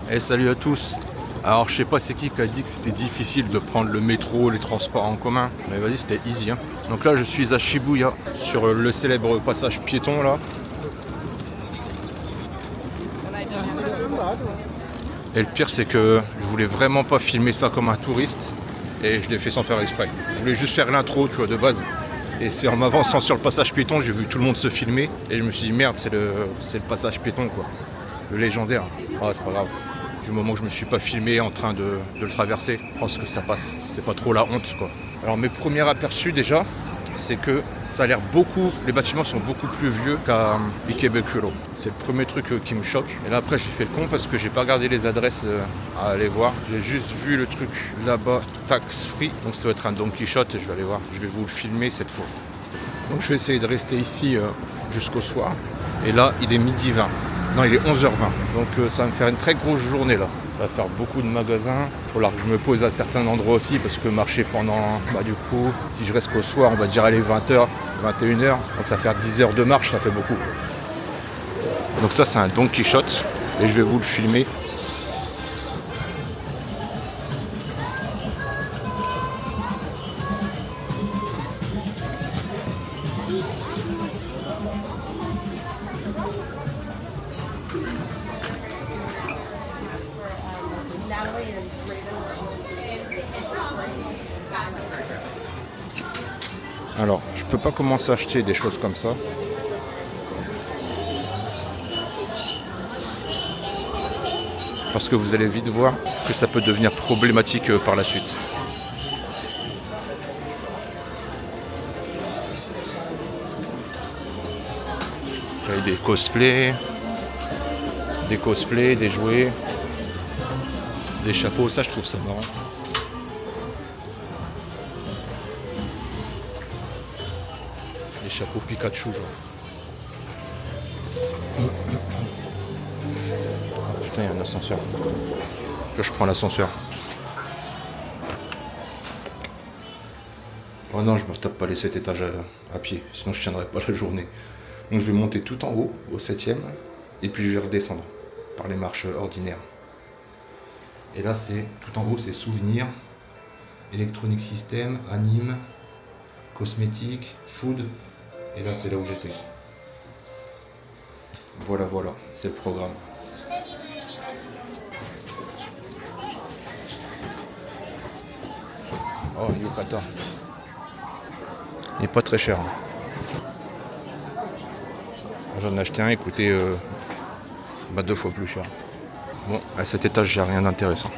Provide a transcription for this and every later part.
Et salut à tous. Alors je sais pas c'est qui a dit que c'était difficile de prendre le métro, les transports en commun. Mais vas-y, c'était easy hein. Donc là je suis à Shibuya, sur le célèbre passage piéton là. Et le pire c'est que je voulais vraiment pas filmer ça comme un touriste. Et je l'ai fait sans faire exprès. Je voulais juste faire l'intro, tu vois, de base. Et c'est en m'avançant sur le passage piéton, j'ai vu tout le monde se filmer. Et je me suis dit merde, c'est le passage piéton quoi. Le légendaire. Ah c'est pas grave. Du moment que je me suis pas filmé en train de le traverser, je pense que ça passe. C'est pas trop la honte quoi. Alors mes premiers aperçus déjà, c'est que ça a l'air beaucoup, les bâtiments sont beaucoup plus vieux qu'à Ikebukuro. C'est le premier truc qui me choque. Et là après j'ai fait le con parce que j'ai pas regardé les adresses à aller voir. J'ai juste vu le truc là-bas, tax free. Donc ça doit être un Don Quichotte et je vais aller voir. Je vais vous le filmer cette fois. Donc je vais essayer de rester ici jusqu'au soir. Et là il est midi 20. Non, il est 11h20, donc ça va me faire une très grosse journée là. Ça va faire beaucoup de magasins. Il va falloir que je me pose à certains endroits aussi parce que marcher pendant, du coup, si je reste qu'au soir, on va dire aller 20h, 21h. Donc ça va faire 10 heures de marche, ça fait beaucoup. Donc ça c'est un Don Quichotte et je vais vous le filmer. Alors, je peux pas commencer à acheter des choses comme ça. Parce que vous allez vite voir que ça peut devenir problématique par la suite. J'avais des cosplays, des jouets, des chapeaux, ça je trouve ça marrant. Des chapeaux Pikachu genre. Ah putain, il y a un ascenseur. Là je prends l'ascenseur. Oh non, je me tape pas les 7 étages à pied, sinon je tiendrai pas la journée. Donc je vais monter tout en haut, au 7ème, et puis je vais redescendre par les marches ordinaires. Et là c'est tout en haut, c'est souvenirs, électronique système, anime, cosmétique, food. Et là c'est là où j'étais. Voilà, c'est le programme. Oh, yukata. Il n'est pas très cher. J'en ai acheté un, il coûtait 2 fois plus cher. Bon, à cet étage, j'ai rien d'intéressant.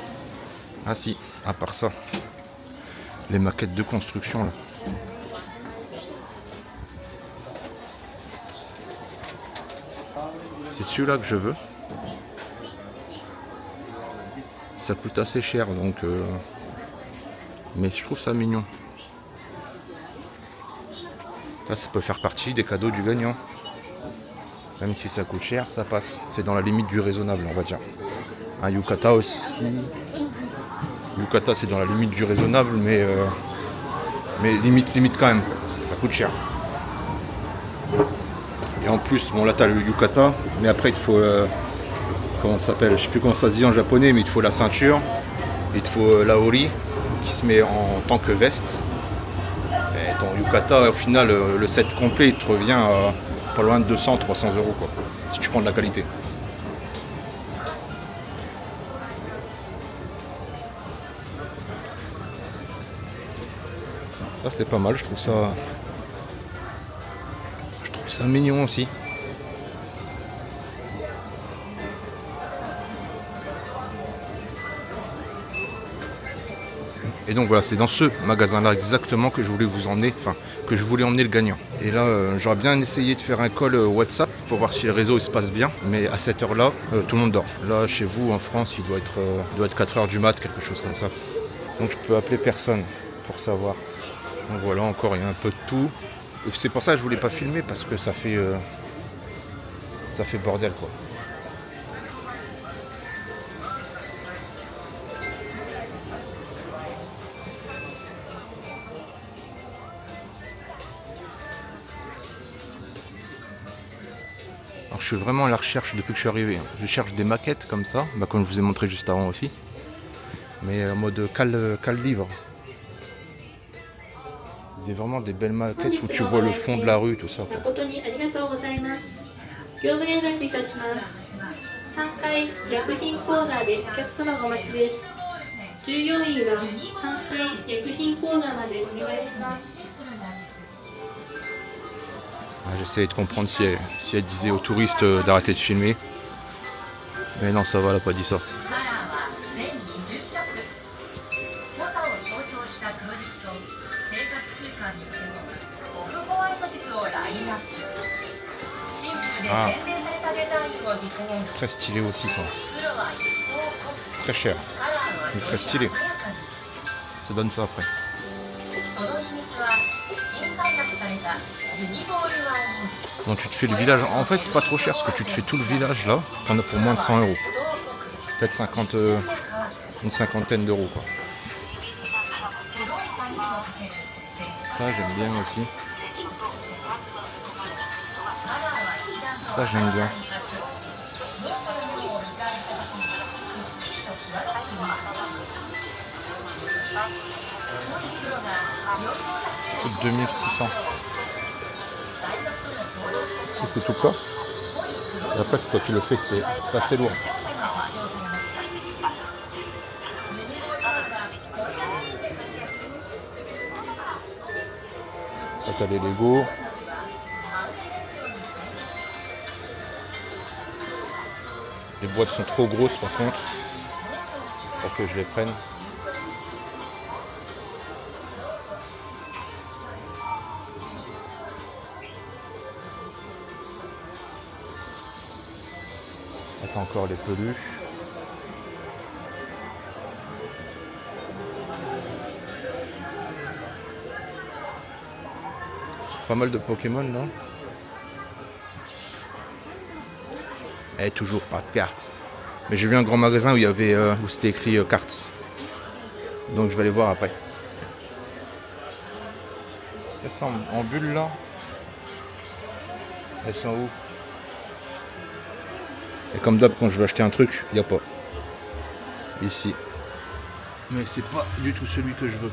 Ah si, à part ça. Les maquettes de construction là. C'est celui-là que je veux. Ça coûte assez cher donc mais je trouve ça mignon. Ça peut faire partie des cadeaux du gagnant. Même si ça coûte cher, ça passe. C'est dans la limite du raisonnable, on va dire. Un yukata aussi. Yukata c'est dans la limite du raisonnable, mais limite quand même. Ça coûte cher. Et en plus, bon là t'as le yukata, mais après il te faut comment ça s'appelle, je sais plus comment ça se dit en japonais, mais il te faut la ceinture, il te faut l'aori qui se met en tant que veste. Et ton yukata, au final, le set complet, il te revient à pas loin de 200-300 euros quoi, si tu prends de la qualité. Ça c'est pas mal, je trouve ça mignon aussi. Et donc voilà, c'est dans ce magasin-là exactement que je voulais vous emmener, que je voulais emmener le gagnant. Et là, j'aurais bien essayé de faire un call WhatsApp pour voir si le réseau il se passe bien, mais à cette heure-là, tout le monde dort. Là, chez vous, en France, il doit être 4 heures du mat, quelque chose comme ça. Donc je peux appeler personne pour savoir. Donc voilà, encore il y a un peu de tout. Et c'est pour ça que je voulais pas filmer parce que ça fait bordel quoi. suis vraiment à la recherche depuis que je suis arrivé. Je cherche des maquettes comme ça, comme je vous ai montré juste avant aussi. Mais en mode cale-livre. C'est vraiment des belles maquettes où tu vois le fond de la rue, tout ça, quoi. 業務連絡いたします。3階薬品コーナーでお客様がお待ちです。従業員は3階薬品コーナーまでお願いします。J'essayais de comprendre si elle disait aux touristes d'arrêter de filmer. Mais non, ça va, elle a pas dit ça. Ah. Très stylé aussi ça. Très cher. Mais très stylé. Ça donne ça après. Donc tu te fais le village. En fait c'est pas trop cher parce que tu te fais tout le village là. T'en as pour moins de 100 €. Peut-être 50, une cinquantaine d'euros quoi. Ça j'aime bien aussi. Ça j'aime bien. Ça coûte 2600. Si c'est tout plat. Et après c'est toi qui le fais, c'est assez lourd. Là t'as les Lego. Les boîtes sont trop grosses par contre pour que je les prenne. Là t'as encore les peluches. Pas mal de Pokémon là. Et toujours pas de cartes. Mais j'ai vu un grand magasin où il y avait où c'était écrit cartes. Donc je vais aller voir après. Elles sont en bulle là. Elles sont où? Et comme d'hab quand je veux acheter un truc, il n'y a pas. Ici. Mais c'est pas du tout celui que je veux.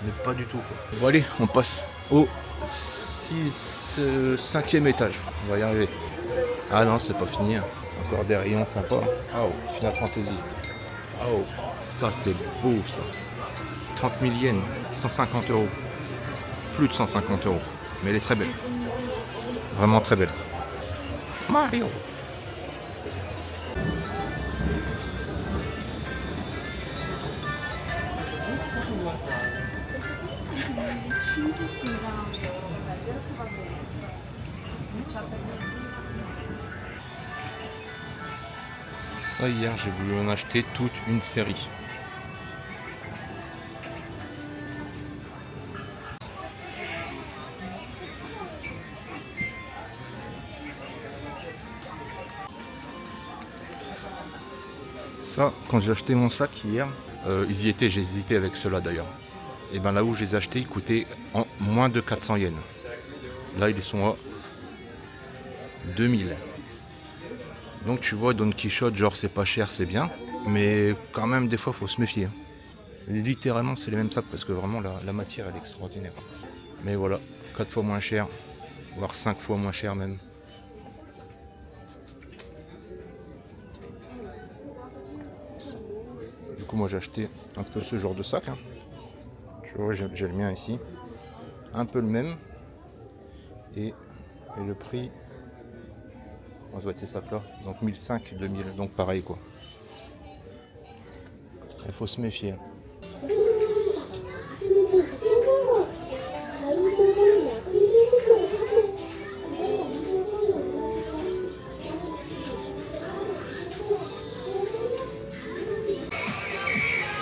Mais pas du tout quoi. Bon allez, on passe au 5e étage. On va y arriver. Ah non, c'est pas fini. Hein. Encore des rayons sympas. Oh, Final Fantasy. Oh, ça c'est beau ça. 30 000 yens, 150 €. Plus de 150 €. Mais elle est très belle. Vraiment très belle. Mario. Ça hier j'ai voulu en acheter toute une série. Ça, quand j'ai acheté mon sac hier, ils y étaient, j'ai hésité avec ceux-là d'ailleurs. Et ben là où je les ai achetés, ils coûtaient en moins de 400 yens. Là ils sont à 2000. Donc tu vois, Don Quichotte, genre c'est pas cher, c'est bien, mais quand même des fois faut se méfier. Littéralement c'est les mêmes sacs parce que vraiment la matière elle est extraordinaire. Mais voilà, 4 fois moins cher, voire 5 fois moins cher même. Du coup moi j'ai acheté un peu ce genre de sac. Hein. Tu vois, j'ai le mien ici. Un peu le même. Et le prix... On doit être ces sacs là, donc 1500, 2000, donc pareil quoi. Il faut se méfier.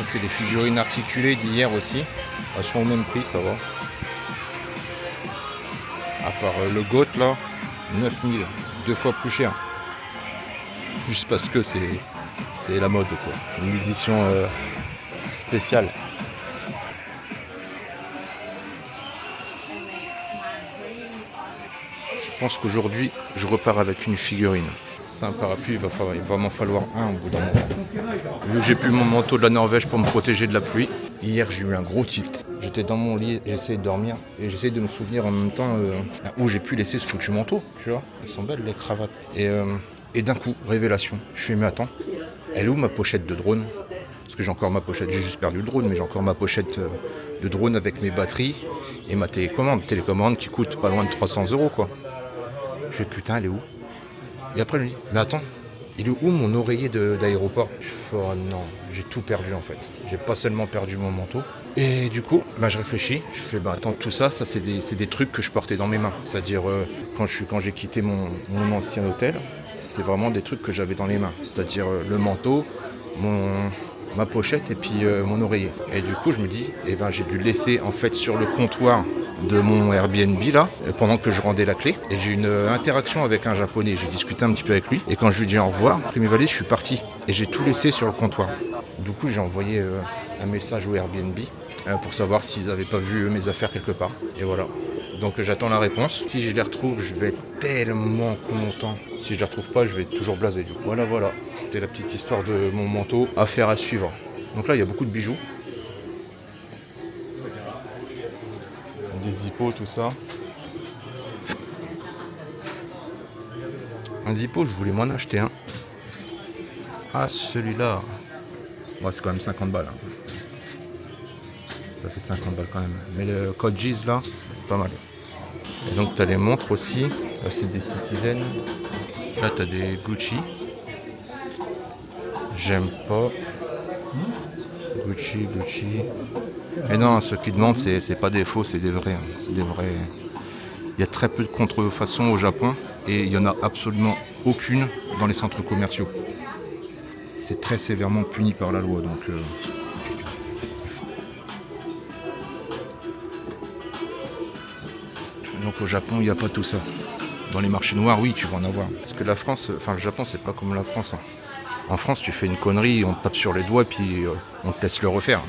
C'est les figurines articulées d'hier aussi. Elles sont au même prix, ça va. À part le GOAT là, 9000. 2 fois plus cher. Juste parce que c'est la mode quoi. Une édition spéciale. pense qu'aujourd'hui, je repars avec une figurine. C'est un parapluie, il va m'en falloir un au bout d'un moment. Vu que j'ai plus mon manteau de la Norvège pour me protéger de la pluie, hier j'ai eu un gros tilt. J'étais dans mon lit, j'essayais de dormir et j'essayais de me souvenir en même temps où j'ai pu laisser ce foutu manteau, tu vois. Elles sont belles les cravates. Et d'un coup, révélation, je fais mais attends, elle est où ma pochette de drone? Parce que j'ai encore ma pochette, j'ai juste perdu le drone, mais j'ai encore ma pochette de drone avec mes batteries et ma télécommande qui coûte pas loin de 300 € quoi. Je fais putain, elle est où? Et après, je me dis, mais attends, il est où mon oreiller d'aéroport? Je fais, oh non, j'ai tout perdu en fait. J'ai pas seulement perdu mon manteau. Et du coup, je réfléchis. Je fais, attends, tout ça c'est des trucs que je portais dans mes mains. C'est-à-dire, quand j'ai quitté mon ancien hôtel, c'est vraiment des trucs que j'avais dans les mains. C'est-à-dire le manteau, ma pochette et puis mon oreiller. Et du coup, je me dis, j'ai dû le laisser en fait sur le comptoir de mon Airbnb là, pendant que je rendais la clé. Et j'ai eu une interaction avec un japonais, j'ai discuté un petit peu avec lui. Et quand je lui dis au revoir, après mes valises, je suis parti. Et j'ai tout laissé sur le comptoir. Du coup, j'ai envoyé un message au Airbnb pour savoir s'ils n'avaient pas vu mes affaires quelque part. Et voilà. Donc j'attends la réponse. Si je les retrouve, je vais être tellement content. Si je les retrouve pas, je vais être toujours blasé. Voilà. C'était la petite histoire de mon manteau. Affaire à suivre. Donc là, il y a beaucoup de bijoux. Des hippos, tout ça. Un zippo, je voulais m'en acheter un. Ah, celui-là. Ouais, c'est quand même 50 balles. Ça fait 50 balles quand même. Mais le code Giz là, pas mal. Et donc tu as les montres aussi. Là, c'est des Citizen. Là, tu as des Gucci. J'aime pas. Gucci. Et non, ceux qui demandent, c'est pas des faux, c'est des vrais. C'est des vrais. Il y a très peu de contrefaçons au Japon et il n'y en a absolument aucune dans les centres commerciaux. C'est très sévèrement puni par la loi. Donc au Japon, il n'y a pas tout ça. Dans les marchés noirs, oui, tu vas en avoir. Parce que le Japon, c'est pas comme la France. En France, tu fais une connerie, on te tape sur les doigts, puis on te laisse le refaire.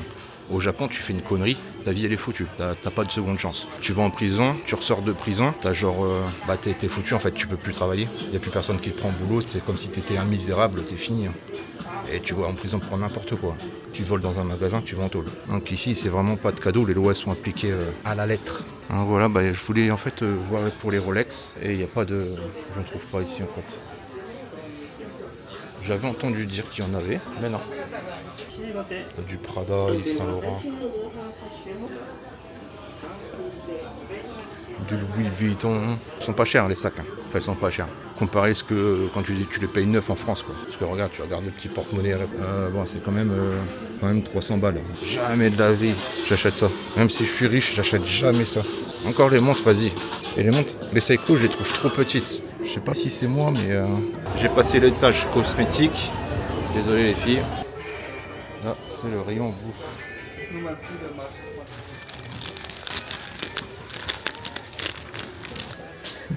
Au Japon, tu fais une connerie, ta vie elle est foutue, t'as pas de seconde chance. Tu vas en prison, tu ressors de prison, t'es foutu en fait, tu peux plus travailler. Il n'y a plus personne qui te prend au boulot, c'est comme si t'étais un misérable, t'es fini. Et tu vas en prison pour n'importe quoi. Tu voles dans un magasin, tu vas en tôle. Donc ici, c'est vraiment pas de cadeau, les lois sont appliquées à la lettre. Donc voilà, je voulais en fait voir pour les Rolex, et il n'y a pas de... Je ne trouve pas ici en fait. J'avais entendu dire qu'il y en avait, mais non. Du Prada, Yves Saint Laurent. Du Louis Vuitton. Ils sont pas chers les sacs. Enfin, ils sont pas chers. Comparé à ce que quand tu les payes neuf en France quoi. Parce que tu regardes le petit porte-monnaie. C'est quand même 300 balles. Jamais de la vie, j'achète ça. Même si je suis riche, j'achète jamais ça. Encore les montres, vas-y. Et les montres, les Seiko, je les trouve trop petites. Je sais pas si c'est moi, mais j'ai passé l'étage cosmétique. Désolé les filles. Là, c'est le rayon bouffe.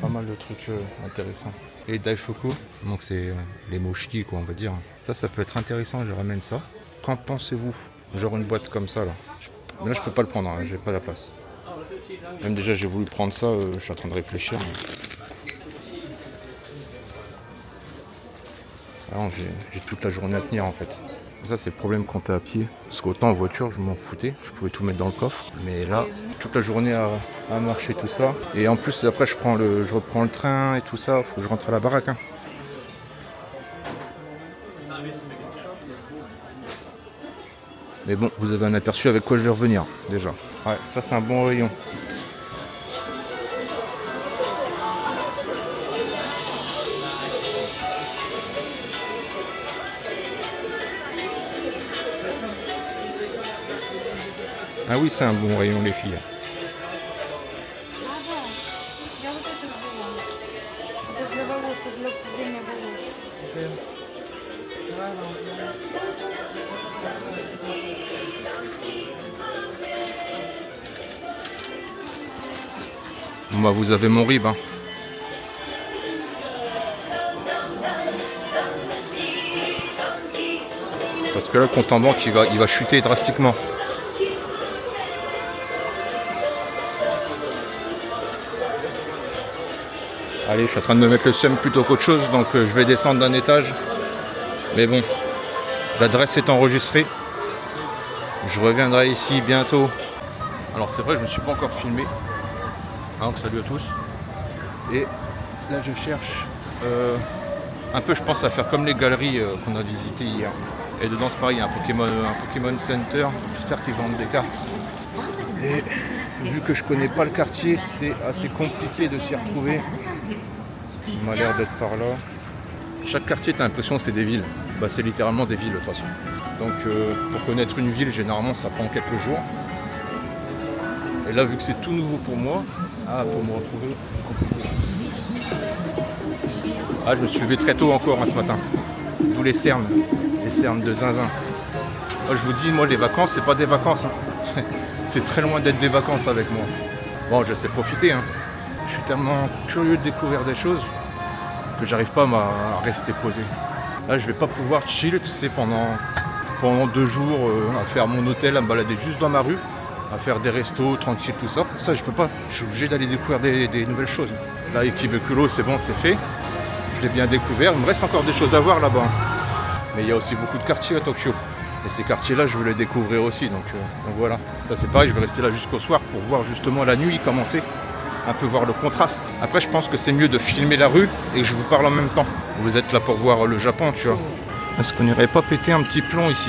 Pas mal de trucs intéressants. Et Daifuku, donc c'est les mochiki quoi on va dire. Ça peut être intéressant, je ramène ça. Qu'en pensez-vous? Genre une boîte comme ça là. Mais là je peux pas le prendre, j'ai pas la place. Même déjà j'ai voulu prendre ça, je suis en train de réfléchir. Alors, j'ai toute la journée à tenir en fait. Ça c'est le problème quand t'es à pied. Parce qu'autant en voiture je m'en foutais, je pouvais tout mettre dans le coffre. Mais là, toute la journée à marcher tout ça. Et en plus après je reprends le train et tout ça, faut que je rentre à la baraque. Mais bon, vous avez un aperçu avec quoi je vais revenir déjà. Ouais, ça c'est un bon rayon. Ah oui, c'est un bon rayon les filles. Bon vous avez mon rib. Parce que là, le compte en banque, il va chuter drastiquement. Allez, je suis en train de me mettre le seum plutôt qu'autre chose, donc je vais descendre d'un étage. Mais bon, l'adresse est enregistrée. Je reviendrai ici bientôt. Alors c'est vrai, je ne me suis pas encore filmé. Donc salut à tous. Et là je cherche un peu, je pense, à faire comme les galeries qu'on a visitées hier. Et dedans c'est pareil, il y a un Pokémon Center. J'espère qu'ils vendent des cartes. Et vu que je connais pas le quartier, c'est assez compliqué de s'y retrouver. Il m'a l'air d'être par là. Chaque quartier, tu as l'impression que c'est des villes. Bah, c'est littéralement des villes de toute façon. Donc pour connaître une ville, généralement ça prend quelques jours. Et là, vu que c'est tout nouveau pour moi, pour me retrouver, compliqué. Je me suis levé très tôt encore ce matin. D'où les cernes de zinzin. Je vous dis, moi les vacances, c'est pas des vacances. C'est très loin d'être des vacances avec moi. Bon, je sais profiter. Je suis tellement curieux de découvrir des choses que j'arrive pas à rester posé. Là, je vais pas pouvoir chill, tu sais, pendant 2 jours à faire mon hôtel, à me balader juste dans ma rue, à faire des restos, tranquille, tout ça. Ça, je peux pas. Je suis obligé d'aller découvrir des nouvelles choses. Là, Ikebukuro, c'est bon, c'est fait. Je l'ai bien découvert. Il me reste encore des choses à voir là-bas. Mais il y a aussi beaucoup de quartiers à Tokyo. Et ces quartiers-là, je veux les découvrir aussi. Donc voilà. Ça, c'est pareil, je vais rester là jusqu'au soir pour voir justement la nuit commencer. Un peu voir le contraste. Après, je pense que c'est mieux de filmer la rue et que je vous parle en même temps. Vous êtes là pour voir le Japon, tu vois. Est-ce qu'on n'irait pas péter un petit plomb ici?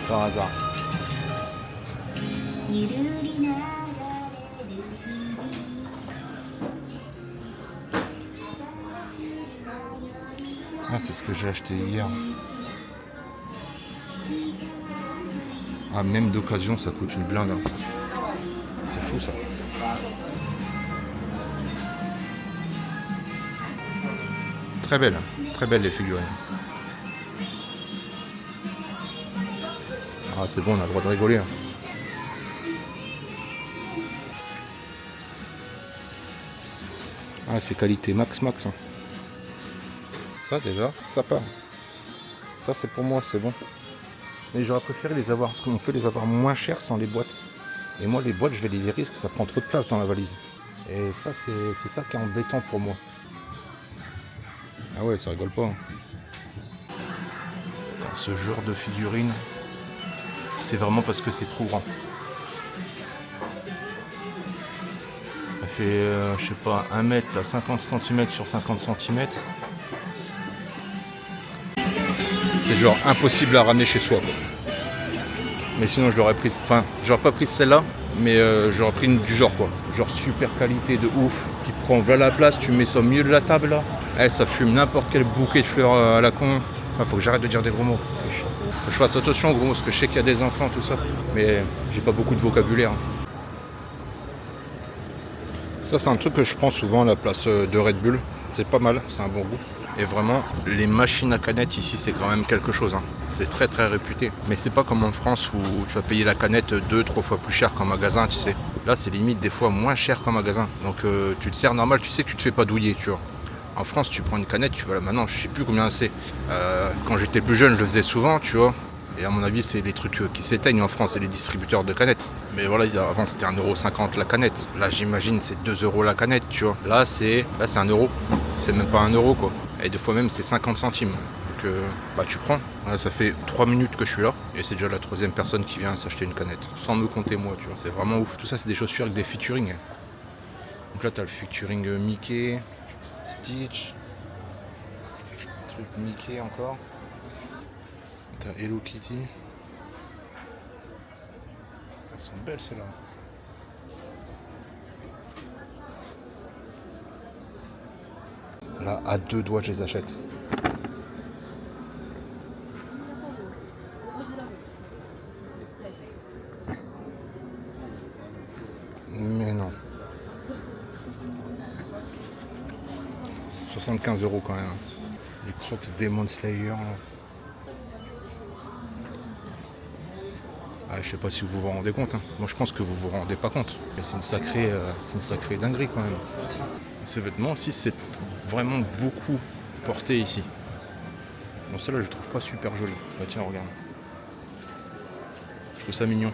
Par hasard. C'est ce que j'ai acheté hier. Même d'occasion, ça coûte une blinde. C'est fou ça. Très belle les figurines. C'est bon, on a le droit de rigoler. C'est qualité max. Ça déjà, ça part. Ça c'est pour moi, c'est bon. Mais j'aurais préféré les avoir, parce qu'on peut les avoir moins chers sans les boîtes. Et moi les boîtes, je vais les virer parce que ça prend trop de place dans la valise. Et ça c'est ça qui est embêtant pour moi. Ah ouais, ça rigole pas. Ce genre de figurine, c'est vraiment parce que c'est trop grand. Ça fait, je sais pas, 1 mètre, là, 50 cm sur 50 cm. C'est genre impossible à ramener chez soi, quoi. Mais sinon je l'aurais prise, j'aurais pas pris celle-là, mais j'aurais pris une du genre, quoi. Genre super qualité de ouf, qui prend voilà la place, tu mets ça au milieu de la table là. Ça fume n'importe quel bouquet de fleurs à la con. Faut que j'arrête de dire des gros mots. Faut que je fasse attention aux gros mots, parce que je sais qu'il y a des enfants, tout ça. Mais j'ai pas beaucoup de vocabulaire. Ça c'est un truc que je prends souvent à la place de Red Bull. C'est pas mal, c'est un bon goût. Et vraiment, les machines à canettes ici, c'est quand même quelque chose. C'est très très réputé. Mais c'est pas comme en France où tu vas payer la canette 2-3 fois plus cher qu'en magasin, tu sais. Là, c'est limite des fois moins cher qu'en magasin. Donc tu te sers normal, tu sais que tu te fais pas douiller, tu vois. En France, tu prends une canette, tu vois, maintenant, je sais plus combien c'est. Quand j'étais plus jeune, je le faisais souvent, tu vois. Et à mon avis, c'est les trucs qui s'éteignent en France, c'est les distributeurs de canettes. Mais voilà, avant c'était 1,50€ la canette. Là, j'imagine, c'est 2 € la canette, tu vois. Là, c'est 1 euro. C'est même pas 1 euro, quoi. Et des fois même, c'est 50 centimes. Donc, tu prends. Là, ça fait 3 minutes que je suis là. Et c'est déjà la 3e personne qui vient s'acheter une canette. Sans me compter moi, tu vois. C'est vraiment ouf. Tout ça, c'est des chaussures avec des featuring. Donc là, t'as le featuring Mickey, Stitch. Truc Mickey encore. T'as Hello Kitty. Elles sont belles celles-là. Là, à 2 doigts, je les achète. Mais non. C'est 75 € quand même. Les Crocs Demon Slayer. Là. Je sais pas si vous vous rendez compte. Moi je pense que vous vous rendez pas compte. Mais c'est une sacrée dinguerie quand même. Ces vêtements aussi c'est vraiment beaucoup porté ici. Bon celle-là je le trouve pas super jolie. Tiens regarde. Je trouve ça mignon.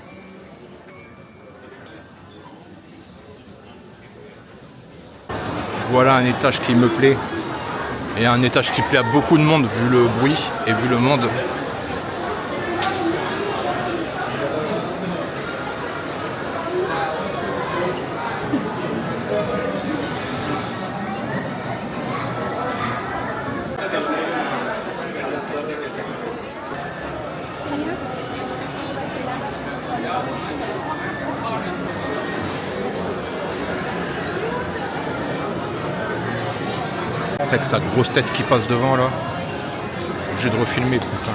Voilà un étage qui me plaît. Et un étage qui plaît à beaucoup de monde vu le bruit et vu le monde. Avec sa grosse tête qui passe devant là. Je suis obligé de refilmer, putain.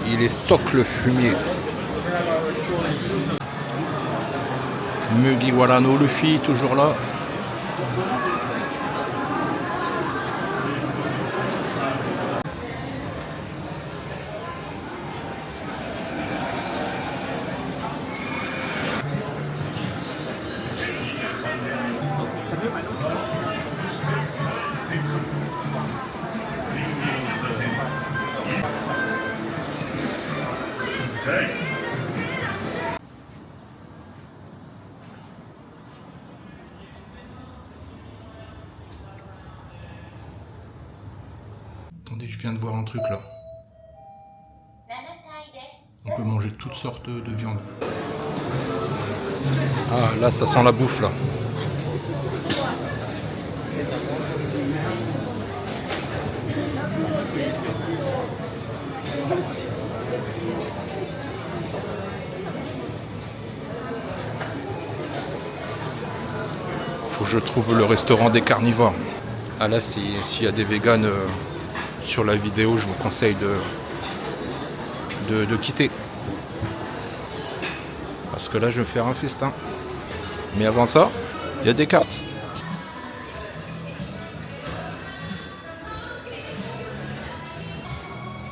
Il est stock le fumier. Mugiwara no Luffy toujours là. Attendez, je viens de voir un truc là. On peut manger toutes sortes de viandes. Ah, là, ça sent la bouffe là. Faut que je trouve le restaurant des carnivores. Ah là, s'il y a des véganes sur la vidéo, je vous conseille de quitter. Parce que là, je vais faire un festin. Mais avant ça, il y a des cartes.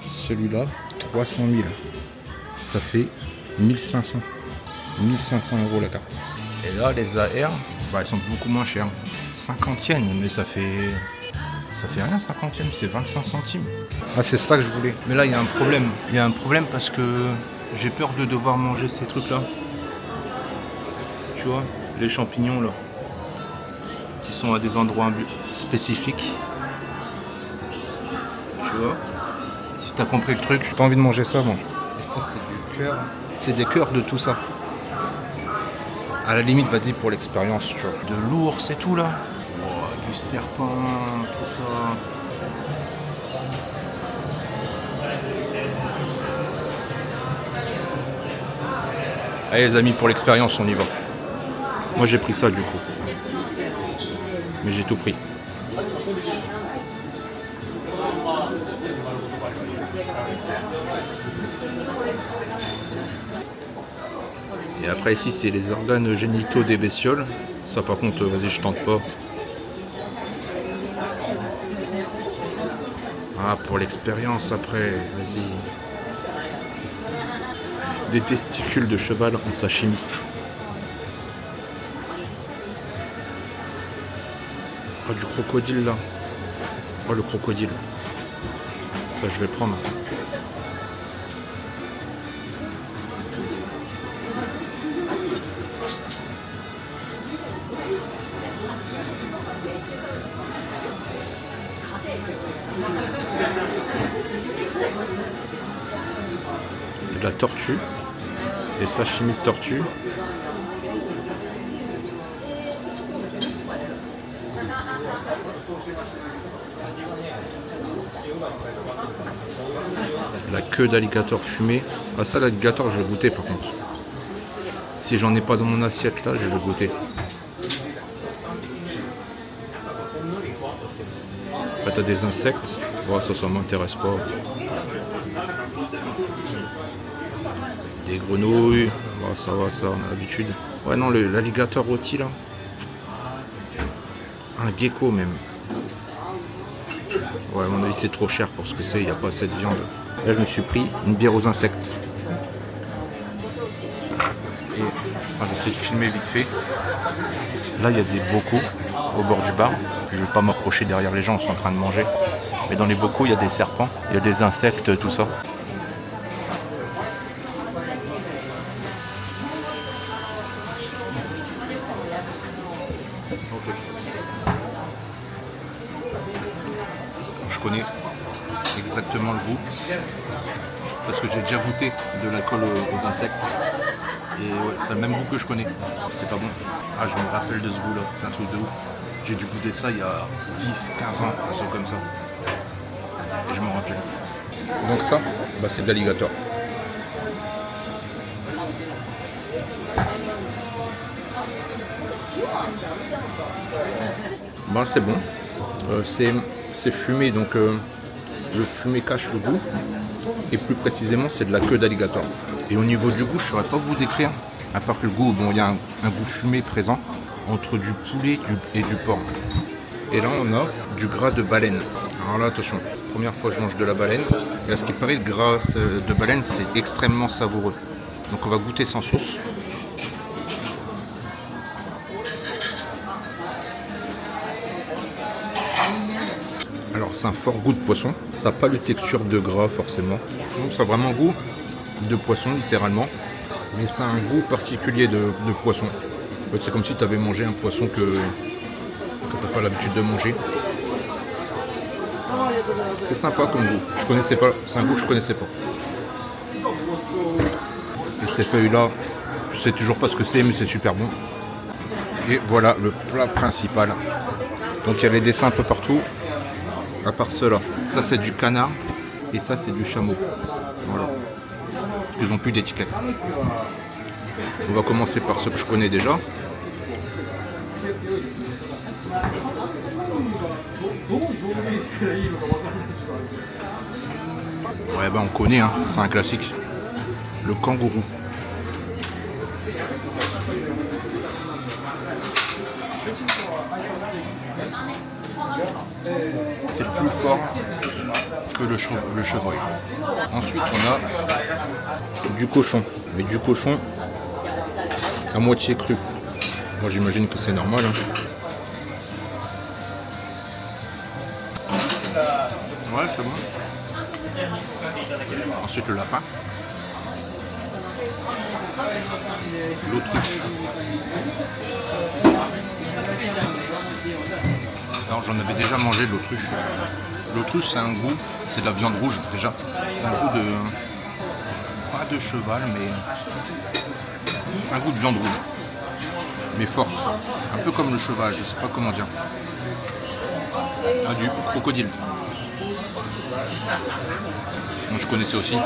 Celui-là, 300 000. Ça fait 1500. 1500 € la carte. Et là, les AR, bah, ils sont beaucoup moins chers. 50 yens, mais ça fait rien, 50 yens, c'est 25 centimes. Ah, c'est ça que je voulais. Mais là, il y a un problème. Il y a un problème parce que j'ai peur de devoir manger ces trucs-là. Tu vois, les champignons, là, qui sont à des endroits spécifiques. Tu vois, si t'as compris le truc. J'ai pas envie de manger ça, moi. Et ça, c'est du cœur. C'est des cœurs de tout ça. À la limite, vas-y pour l'expérience, tu vois. De l'ours et tout, là. Oh, du serpent, tout ça. Allez les amis, pour l'expérience, on y va. Moi j'ai pris ça du coup. Mais j'ai tout pris. Et après ici c'est les organes génitaux des bestioles. Ça par contre, vas-y, je tente pas. Ah, pour l'expérience après, vas-y. Des testicules de cheval en sashimi. Oh, du crocodile là. Oh, le crocodile. Ça, je vais prendre. De la tortue. Des sashimi de tortue. La queue d'alligator fumée. Ah, ça, l'alligator, je vais goûter par contre. Si j'en ai pas dans mon assiette là, je vais goûter. Après, t'as des insectes. Bon, ça m'intéresse pas. Des grenouilles. Bon, ça va, ça, on a l'habitude. Ouais, non, l'alligator rôti là. Un gecko même. Ouais, à mon avis, c'est trop cher pour ce que c'est, il n'y a pas assez de viande. Là, je me suis pris une bière aux insectes. Et enfin, j'essaie de filmer vite fait. Là, il y a des bocaux au bord du bar. Je ne vais pas m'approcher derrière les gens, ils sont en train de manger. Mais dans les bocaux, il y a des serpents, il y a des insectes, tout ça. Je connais exactement le goût parce que j'ai déjà goûté de l'alcool aux insectes et ouais, c'est le même goût que je connais. C'est pas bon. Ah, je me rappelle de ce goût là, c'est un truc de ouf. J'ai dû goûter ça il y a 10-15 ans, un truc comme ça. Et je m'en rappelle. Donc ça, bah, c'est de l'alligator. Bah, c'est bon. C'est fumé, donc le fumé cache le goût. Et plus précisément, c'est de la queue d'alligator. Et au niveau du goût, je ne saurais pas vous décrire. À part que le goût, bon, il y a un goût fumé présent entre du poulet et du porc. Et là, on a du gras de baleine. Alors là, attention, première fois je mange de la baleine. Et à ce qui paraît, le gras de baleine, c'est extrêmement savoureux. Donc on va goûter sans sauce. Alors c'est un fort goût de poisson. Ça n'a pas le texture de gras forcément. Donc ça a vraiment goût de poisson littéralement. Mais ça a un goût particulier de poisson. En fait, c'est comme si tu avais mangé un poisson que tu n'as pas l'habitude de manger. C'est sympa comme goût. Je connaissais pas. C'est un goût que je connaissais pas. Et ces feuilles-là, je sais toujours pas ce que c'est, mais c'est super bon. Et voilà le plat principal. Donc il y a les dessins un peu partout. À part cela, ça c'est du canard et ça c'est du chameau. Voilà. Ils n'ont plus d'étiquette. On va commencer par ce que je connais déjà. Ouais, bah on connaît, hein. C'est un classique. Le kangourou. C'est plus fort que le chevreuil. Ensuite, on a du cochon. Mais du cochon à moitié cru. Moi, j'imagine que c'est normal. Hein. Ouais, c'est bon. Ensuite, le lapin. L'autruche. Alors j'en avais déjà mangé de l'autruche. L'autruche c'est un goût, c'est de la viande rouge déjà. C'est un goût de, pas de cheval mais un goût de viande rouge. Mais forte. Un peu comme le cheval, je sais pas comment dire. Ah, du crocodile. Donc, je connaissais aussi.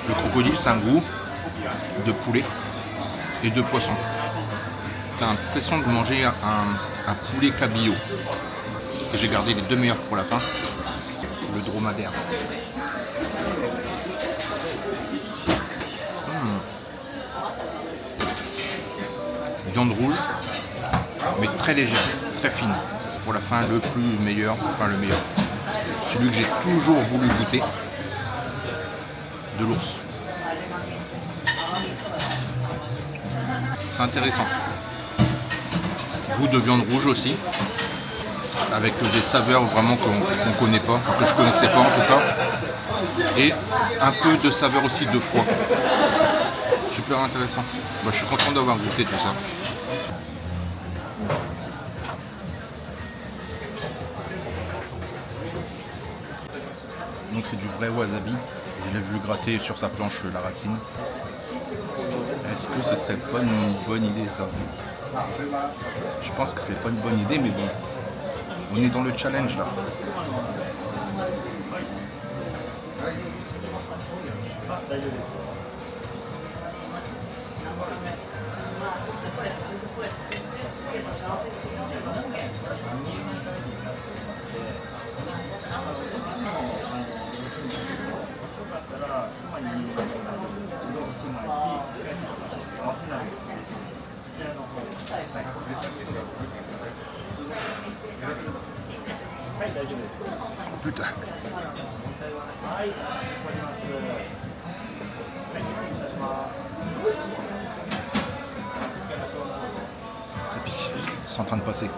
Le crocodile c'est un goût de poulet et de poisson. T'as l'impression de manger un poulet cabillaud. Et j'ai gardé les deux meilleurs pour la fin. Le dromadaire. Viande rouge, mais très légère, très fine. Pour la fin, le meilleur. Celui que j'ai toujours voulu goûter. De l'ours. C'est intéressant. Goût de viande rouge aussi, avec des saveurs vraiment qu'on connaît pas, que je connaissais pas en tout cas, et un peu de saveur aussi de foie. Super intéressant. Bah, je suis content d'avoir goûté tout ça. Donc c'est du vrai wasabi. Je l'ai vu gratter sur sa planche la racine. Est-ce que ce serait pas une bonne idée ça? Je pense que c'est pas une bonne idée, mais bon, on est dans le challenge là. Putain. c'est en train de passer.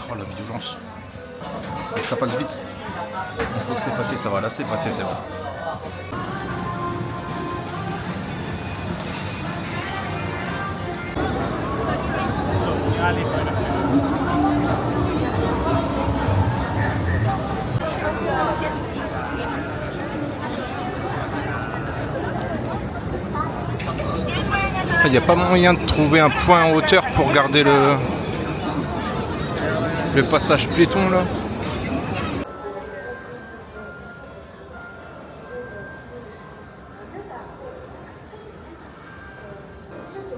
Oh la vie d'urgence. Et ça passe vite. Une fois que c'est passé, ça va. Là c'est passé, c'est bon. Il n'y a pas moyen de trouver un point en hauteur pour regarder le passage piéton là.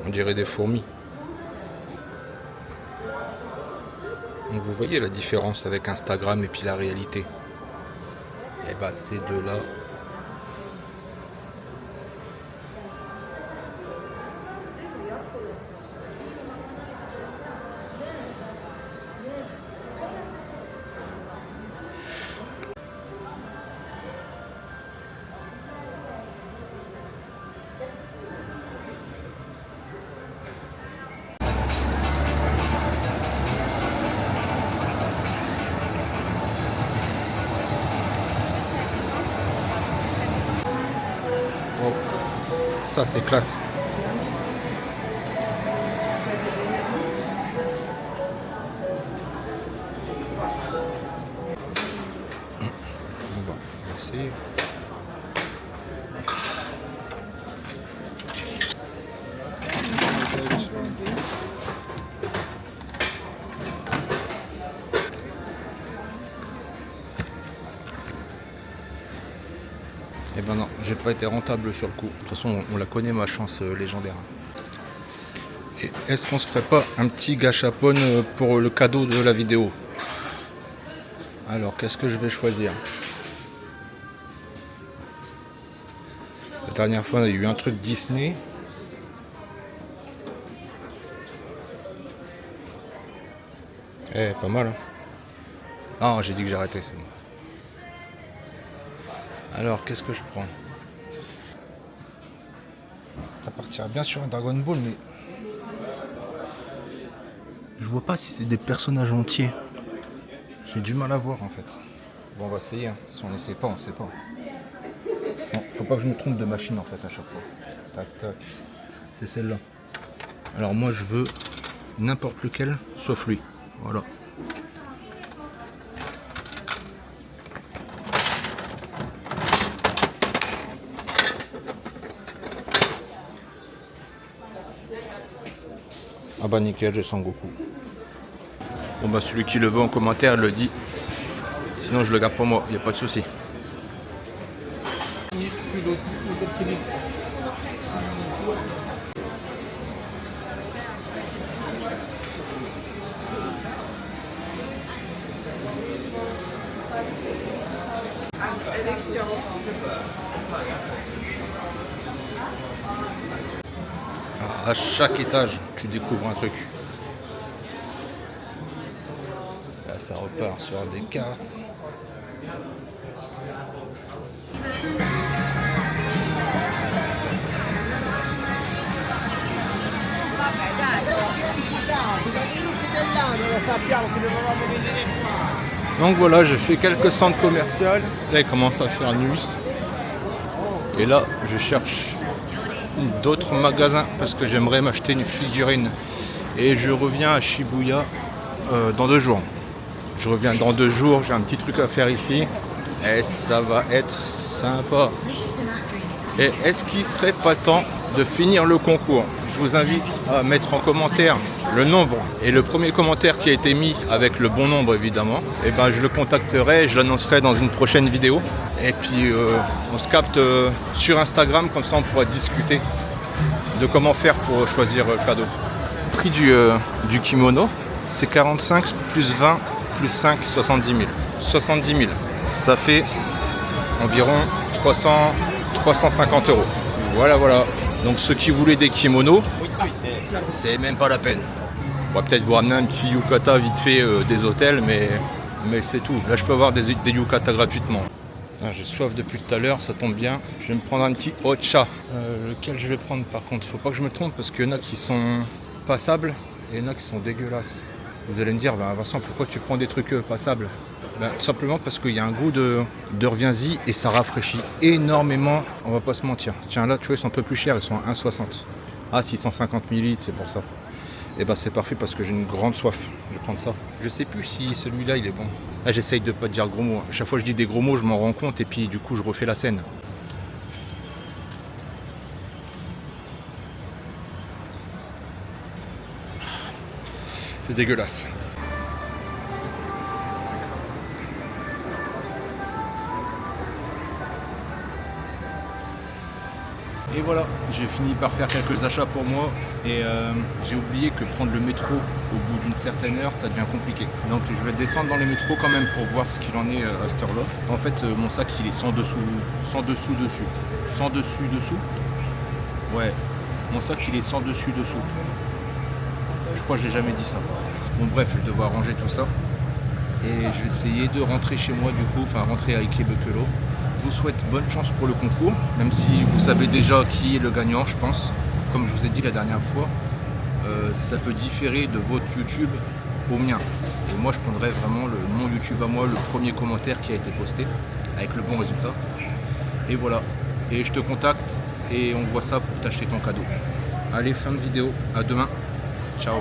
On dirait des fourmis. Donc vous voyez la différence avec Instagram et puis la réalité. Et bah ces deux-là. Oh, ça c'est classe. On va essayer. Eh ben non, j'ai pas été rentable sur le coup. De toute façon, on la connaît ma chance légendaire. Et est-ce qu'on se ferait pas un petit gâchapon pour le cadeau de la vidéo? Alors, qu'est-ce que je vais choisir? La dernière fois, il y a eu un truc Disney. Eh, pas mal. Hein. Ah, j'ai dit que j'arrêtais, c'est bon. Alors, qu'est-ce que je prends? Ça partira bien sur un Dragon Ball, mais je vois pas si c'est des personnages entiers. J'ai du mal à voir en fait. Bon, on va essayer. Hein. Si on n'essaie pas, on sait pas. Bon, faut pas que je me trompe de machine en fait à chaque fois. Tac, tac. C'est celle-là. Alors moi, je veux n'importe lequel, sauf lui. Voilà. Ah bah nickel, j'ai Sangoku. Bon bah celui qui le veut en commentaire le dit. Sinon je le garde pour moi, il n'y a pas de souci. À chaque étage, tu découvres un truc. Là, ça repart sur des cartes. Donc voilà, j'ai fait quelques centres commerciaux. Là, il commence à faire nuit. Et là, je cherche d'autres magasins parce que j'aimerais m'acheter une figurine. Et je reviens à Shibuya dans 2 jours. Je reviens dans 2 jours, j'ai un petit truc à faire ici. Et ça va être sympa. Et est-ce qu'il serait pas temps de finir le concours? Je vous invite à mettre en commentaire le nombre. Et le premier commentaire qui a été mis avec le bon nombre évidemment, et ben je le contacterai et je l'annoncerai dans une prochaine vidéo. Et puis on se capte sur Instagram, comme ça on pourra discuter de comment faire pour choisir le cadeau. Le prix du kimono, c'est 45 plus 20 plus 5, 70 000. 70 000, ça fait environ 350 €. Voilà, voilà. Donc ceux qui voulaient des kimonos, c'est même pas la peine. On va peut-être vous ramener un petit yukata vite fait des hôtels, mais c'est tout. Là je peux avoir des yukata gratuitement. Ah, j'ai soif depuis tout à l'heure, ça tombe bien. Je vais me prendre un petit Ocha. Lequel je vais prendre par contre? Faut pas que je me trompe parce qu'il y en a qui sont passables et il y en a qui sont dégueulasses. Vous allez me dire, bah, Vincent, pourquoi tu prends des trucs passables? Tout simplement parce qu'il y a un goût de reviens-y et ça rafraîchit énormément, on va pas se mentir. Tiens là, tu vois, ils sont un peu plus chers, ils sont à 1,60. Ah, 650 ml, c'est pour ça. Et bah c'est parfait parce que j'ai une grande soif. Je vais prendre ça. Je sais plus si celui-là il est bon. Là j'essaye de pas dire gros mots. À chaque fois que je dis des gros mots, je m'en rends compte et puis du coup je refais la scène. C'est dégueulasse. Et voilà, j'ai fini par faire quelques achats pour moi et j'ai oublié que prendre le métro au bout d'une certaine heure, ça devient compliqué. Donc je vais descendre dans les métros quand même pour voir ce qu'il en est à cette heure-là. En fait, mon sac il est sans dessous, sans dessous dessus. Sans dessus dessous. Ouais, mon sac il est sans dessus dessous. Je crois que je l'ai jamais dit ça. Bon bref, je vais devoir ranger tout ça. Et je vais essayer de rentrer chez moi du coup, enfin rentrer à Ikebukuro. Je vous souhaite bonne chance pour le concours, même si vous savez déjà qui est le gagnant, je pense. Comme je vous ai dit la dernière fois, ça peut différer de votre YouTube au mien. Et moi, je prendrai vraiment mon YouTube à moi, le premier commentaire qui a été posté, avec le bon résultat. Et voilà. Et je te contacte et on voit ça pour t'acheter ton cadeau. Allez, fin de vidéo. À demain. Ciao.